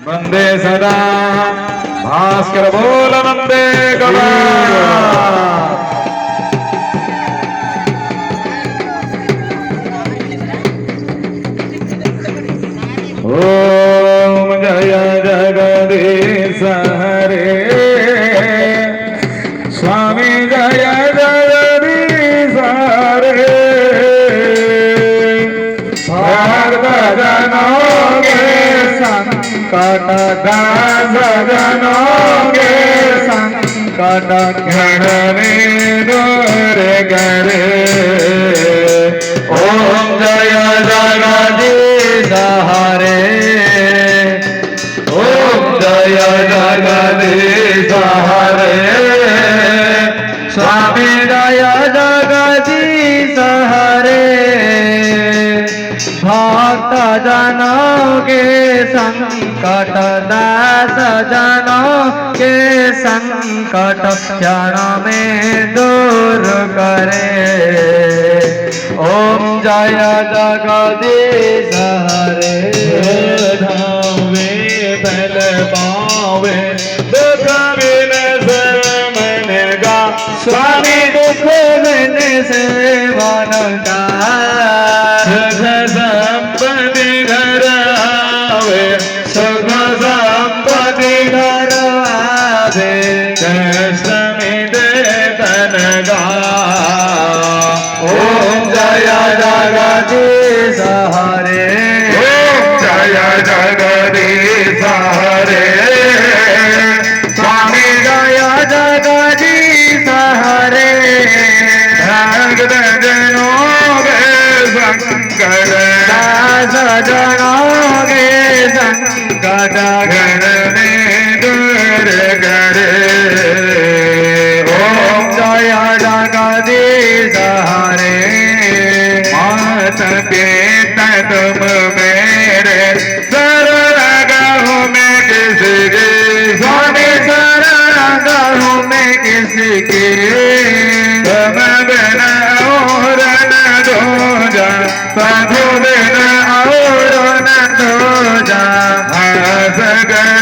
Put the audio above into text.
वंदे सदा भास्कर बोल वंदे गला। ओम जय जगदीश हरे स्वामी जय जगदीश हरे। भक्त जनों के संकट दास जनों के संकट घड़ने दूर करे। ओम जय जगदीश हरे ओम जय जगदीश हरे स्वामी जय जगदीश हरे। भक्त जनों के संकट दास जनों के संकट क्षण में दूर करे। ओम जय जगदीश हरे। धावे बल पावे दुख बिन से मन का स्वामी दुख बिन से मन का। संपत्ति घर आवे सुख संपत्ति घर आवे कृष्ण मिले तन गा। ओम जय जगदीश हरे ओम जय जगदीश हरे स्वामी जय जगदीश हरे। भक्त जनों के संकट दास जनों के संकट घड़ने दूर करे। ओम जय जगदीश हरे। मात पिता तुम मेरे शरण गहूँ मैं किसकी स्वामी शरण गहूँ मैं किसकी। तुम बिना और न दूजा प्रभु बिना और न दूजा। हंस गए